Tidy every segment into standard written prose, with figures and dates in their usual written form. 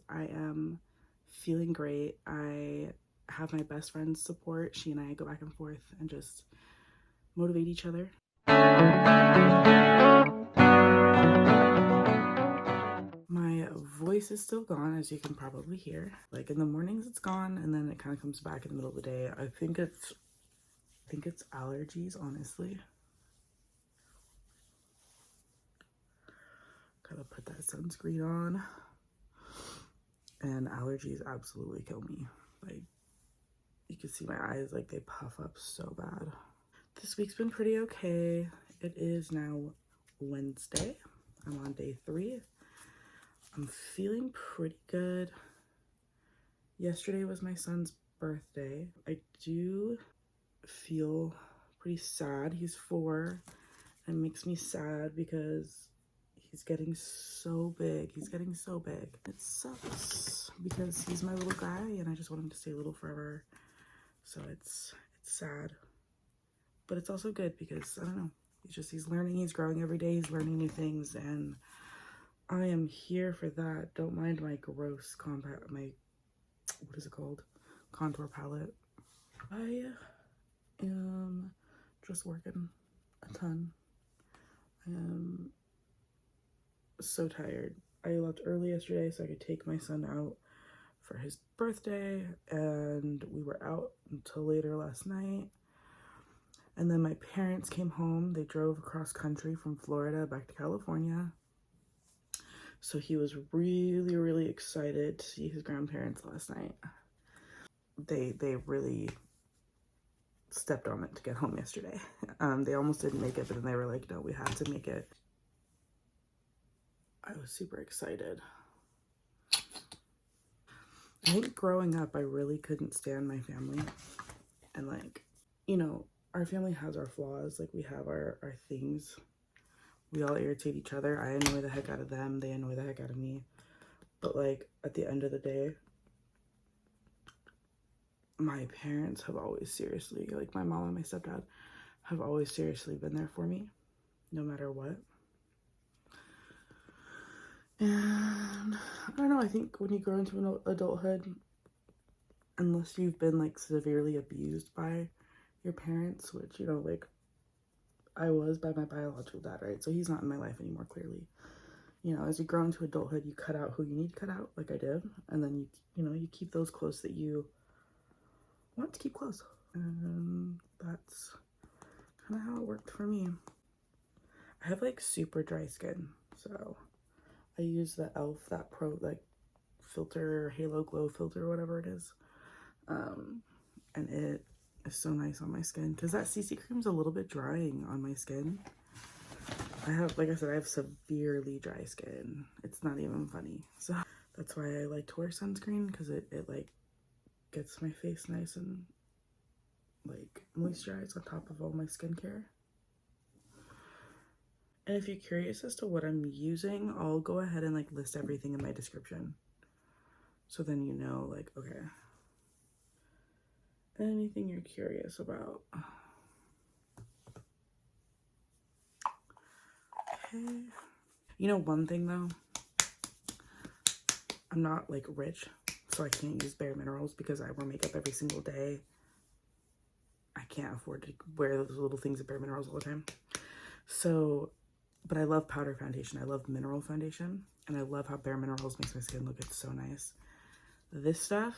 I am feeling great. I have my best friend's support. She and I go back and forth and just motivate each other. My voice is still gone, as you can probably hear. Like in the mornings it's gone and then it kind of comes back in the middle of the day. I think it's allergies, honestly. Gotta put that sunscreen on. And allergies absolutely kill me. Like, you can see my eyes, like they puff up so bad. This week's been pretty okay. It is now Wednesday. I'm on day 3. I'm feeling pretty good. Yesterday was my son's birthday. I do feel pretty sad. He's 4. It makes me sad because he's getting so big. He's getting so big. It sucks because he's my little guy and I just want him to stay little forever. So it's sad. But it's also good because, I don't know, he's learning, he's growing every day, he's learning new things, and I am here for that. Don't mind my gross what is it called? Contour palette. I am just working a ton. I am so tired. I left early yesterday so I could take my son out for his birthday, and we were out until later last night. And then my parents came home. They drove across country from Florida back to California. So he was really, really excited to see his grandparents last night. They really stepped on it to get home yesterday. They almost didn't make it, but then they were like, no, we have to make it. I was super excited. I think growing up, I really couldn't stand my family. And like, you know, our family has our flaws. Like, we have our things. We all irritate each other. I annoy the heck out of them. They annoy the heck out of me. But like, at the end of the day, my parents have always seriously, like my mom and my stepdad, have always seriously been there for me, no matter what. And I don't know, I think when you grow into adulthood, unless you've been like severely abused by your parents, which, you know, like I was by my biological dad, right? So he's not in my life anymore, clearly. You know, as you grow into adulthood, you cut out who you need to cut out, like I did. And then you keep those close that you want to keep close. And that's kind of how it worked for me. I have like super dry skin, so I use the e.l.f. that pro like filter, Halo Glow filter, whatever it is. And it is so nice on my skin because that CC cream's a little bit drying on my skin. I have, like I said, I have severely dry skin. It's not even funny. So that's why I like to wear sunscreen, because it like gets my face nice and like moisturized on top of all my skincare. And if you're curious as to what I'm using, I'll go ahead and like list everything in my description. So then you know, like, okay, anything you're curious about. Okay. You know, one thing though, I'm not like rich, so I can't use Bare Minerals because I wear makeup every single day. I can't afford to wear those little things at Bare Minerals all the time. So, but I love powder foundation. I love mineral foundation, and I love how Bare Minerals makes my skin look so nice. This stuff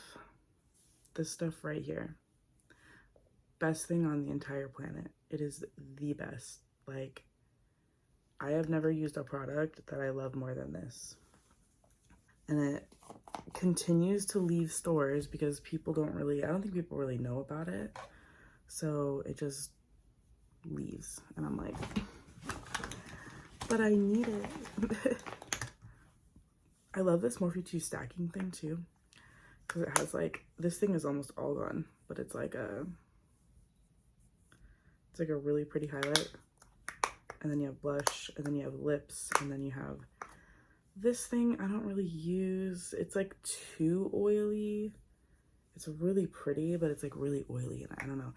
right here, best thing on the entire planet. It is the best. Like, I have never used a product that I love more than this. And it continues to leave stores because people don't really, I don't think people really know about it. So it just leaves. And I'm like, but I need it. I love this Morphe 2 stacking thing too, because it has like, this thing is almost all gone, but it's like a really pretty highlight. And then you have blush, and then you have lips, and then you have this thing I don't really use. It's like too oily. It's really pretty, but it's like really oily, and I don't know.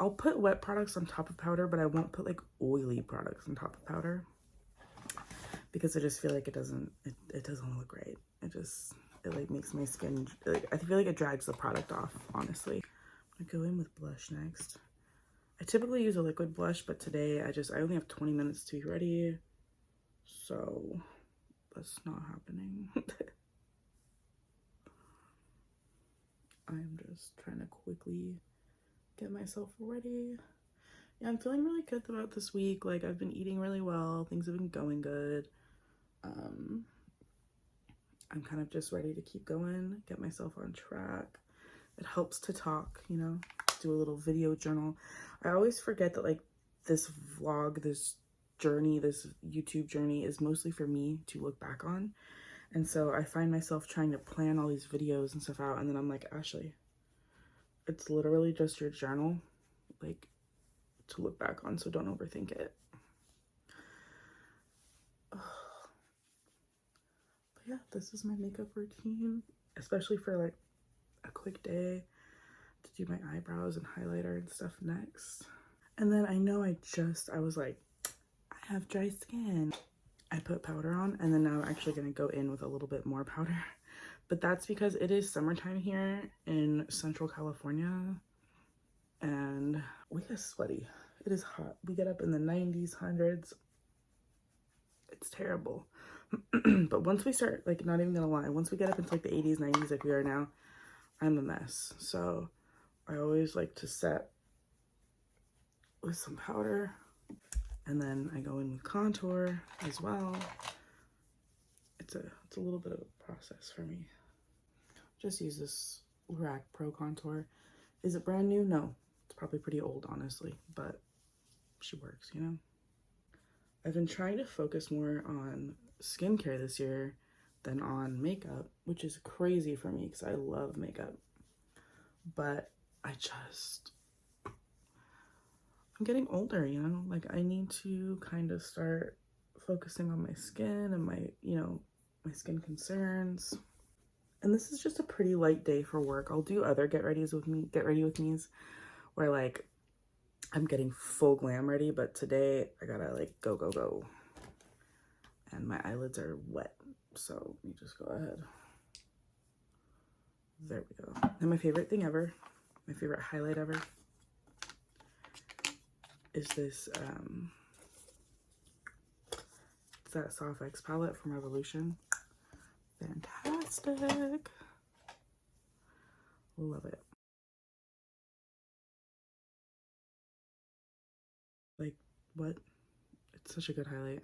I'll put wet products on top of powder, but I won't put like oily products on top of powder because I just feel like it doesn't look right. it like makes my skin, like, I feel like it drags the product off, honestly. I'm gonna go in with blush next. I typically use a liquid blush, but today I only have 20 minutes to be ready, so that's not happening. I'm just trying to quickly get myself ready. Yeah, I'm feeling really good about this week. Like, I've been eating really well. Things have been going good. I'm kind of just ready to keep going, get myself on track. It helps to talk, you know, do a little video journal. I always forget that, like, this vlog, this journey, this YouTube journey is mostly for me to look back on. And so I find myself trying to plan all these videos and stuff out. And then I'm like, Ashley, it's literally just your journal, like, to look back on. So don't overthink it. But yeah, this is my makeup routine, especially for like a quick day to do my eyebrows and highlighter and stuff next. And then I know I was like, I have dry skin. I put powder on, and then now I'm actually gonna go in with a little bit more powder. But that's because it is summertime here in Central California, and we get sweaty. It is hot. We get up in the 90s, 100s. It's terrible. But once we start, like, not even gonna lie, once we get up into like the 80s, 90s like we are now, I'm a mess. So I always like to set with some powder, and then I go in with contour as well. It's a little bit of a process for me. Just use this Lorac Pro contour. Is it brand new? No, it's probably pretty old, honestly, but she works, you know? I've been trying to focus more on skincare this year than on makeup, which is crazy for me because I love makeup. But I'm getting older, you know? Like, I need to kind of start focusing on my skin and my, you know, my skin concerns. And this is just a pretty light day for work. I'll do other get ready with me's where, like, I'm getting full glam ready, but today I gotta, like, go. And my eyelids are wet, so let me just go ahead. There we go. And my favorite thing ever, my favorite highlight ever, is this, it's that Soft X palette from Revolution. Fantastic. Love it. Like, what? It's such a good highlight.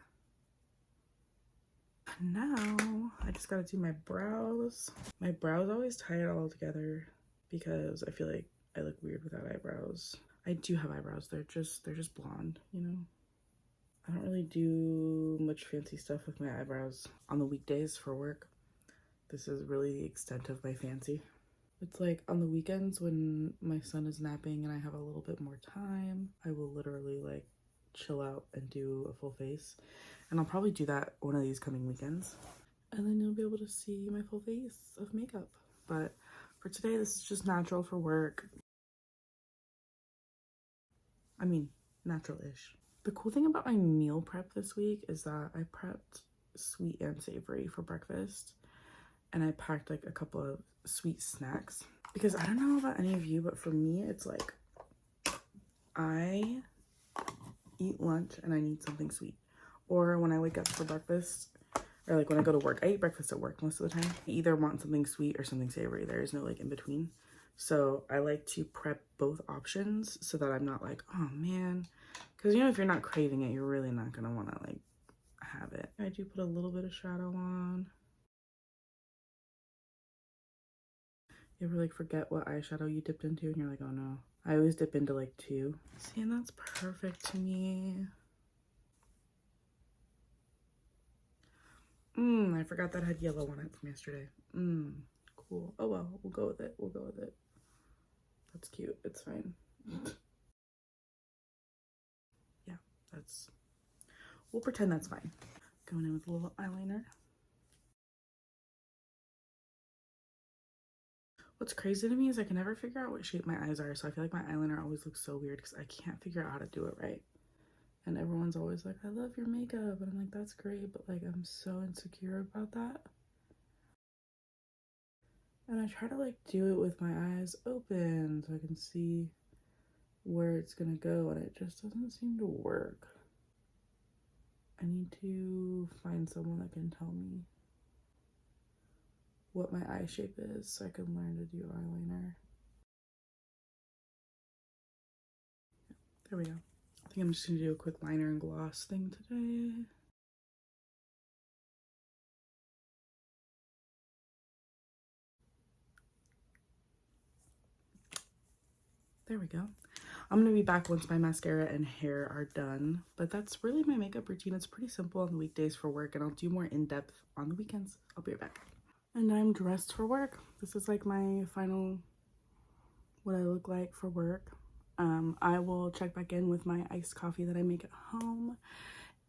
Now I just gotta do my brows. My brows always tie it all together because I feel like I look weird without eyebrows. I do have eyebrows. They're just blonde, you know? I don't really do much fancy stuff with my eyebrows on the weekdays for work. This is really the extent of my fancy. It's like on the weekends when my son is napping and I have a little bit more time, I will literally like chill out and do a full face. And I'll probably do that one of these coming weekends. And then you'll be able to see my full face of makeup. But for today, this is just natural for work. I mean, natural-ish. The cool thing about my meal prep this week is that I prepped sweet and savory for breakfast. And I packed like a couple of sweet snacks. Because I don't know about any of you, but for me, it's like I eat lunch and I need something sweet. Or when I wake up for breakfast, or like when I go to work, I eat breakfast at work most of the time. I either want something sweet or something savory. There is no like in between. So I like to prep both options so that I'm not like, oh man. Because you know, if you're not craving it, you're really not gonna wanna like have it. I do put a little bit of shadow on. You ever like forget what eyeshadow you dipped into and you're like, oh no. I always dip into like 2. See, and that's perfect to me. I forgot that had yellow on it from yesterday. Cool. Oh well, we'll go with it. That's cute. It's fine. Yeah, we'll pretend that's fine. Going in with a little eyeliner. What's crazy to me is I can never figure out what shape my eyes are, so I feel like my eyeliner always looks so weird because I can't figure out how to do it right. And everyone's always like, I love your makeup. And I'm like, that's great, but like, I'm so insecure about that. And I try to like do it with my eyes open so I can see where it's gonna go, and it just doesn't seem to work. I need to find someone that can tell me what my eye shape is so I can learn to do eyeliner. There we go. I think I'm just gonna do a quick liner and gloss thing today. There we go. I'm gonna be back once my mascara and hair are done, but that's really my makeup routine. It's pretty simple on the weekdays for work, and I'll do more in-depth on the weekends. I'll be right back. And I'm dressed for work. This is like my final, what I look like for work. I will check back in with my iced coffee that I make at home.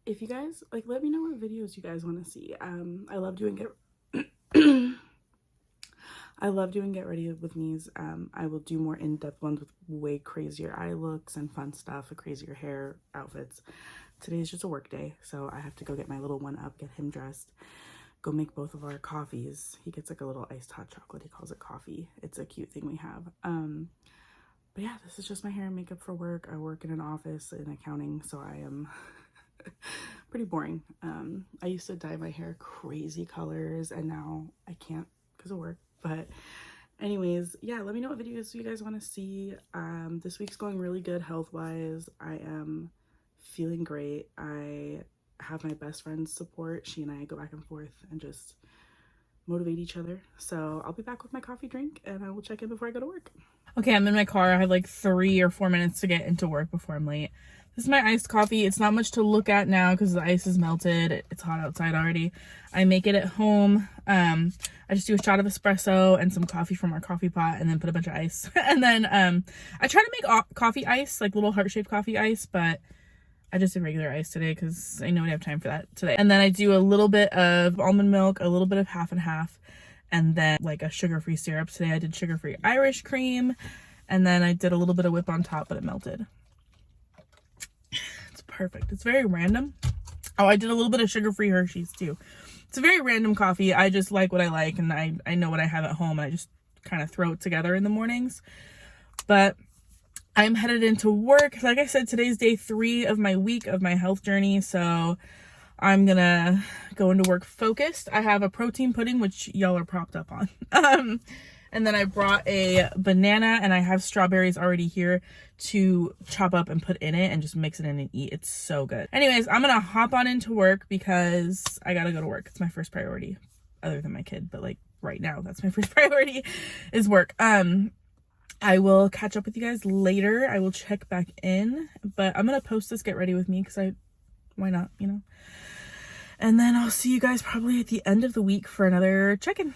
If you guys, like, let me know what videos you guys want to see. I love doing I love doing get ready with me's. I will do more in-depth ones with way crazier eye looks and fun stuff, crazier hair outfits. Today is just a work day, so I have to go get my little one up, get him dressed, go make both of our coffees. He gets like a little iced hot chocolate. He calls it coffee. It's a cute thing we have. But yeah, this is just my hair and makeup for work. I work in an office in accounting, so I am pretty boring. I used to dye my hair crazy colors, and now I can't because of work. But anyways, yeah, let me know what videos you guys want to see. This week's going really good health-wise. I am feeling great. I have my best friend's support. She and I go back and forth and just motivate each other. So I'll be back with my coffee drink, and I will check in before I go to work. Okay, I'm in my car. I have like 3 or 4 minutes to get into work before I'm late. This is my iced coffee. It's not much to look at now because the ice is melted. It's hot outside already. I make it at home. I just do a shot of espresso and some coffee from our coffee pot, and then put a bunch of ice. And then I try to make coffee ice, like little heart-shaped coffee ice, but I just did regular ice today because I know I have time for that today. And then I do a little bit of almond milk, a little bit of half and half, and then like a sugar-free syrup. Today I did sugar-free Irish cream, and then I did a little bit of whip on top, but it melted. It's perfect. It's very random. Oh, I did a little bit of sugar-free Hershey's too. It's a very random coffee. I just like what I like, and I know what I have at home, and I just kind of throw it together in the mornings. But I'm headed into work. Like I said, today's day 3 of my week of my health journey, so I'm gonna go into work focused. I have a protein pudding, which y'all are propped up on. And then I brought a banana, and I have strawberries already here to chop up and put in it and just mix it in and eat. It's so good. Anyways, I'm gonna hop on into work because I gotta go to work. It's my first priority, other than my kid, but like right now, that's my first priority is work. I will catch up with you guys later. I will check back in, but I'm gonna post this get ready with me because why not, you know? And then I'll see you guys probably at the end of the week for another check-in.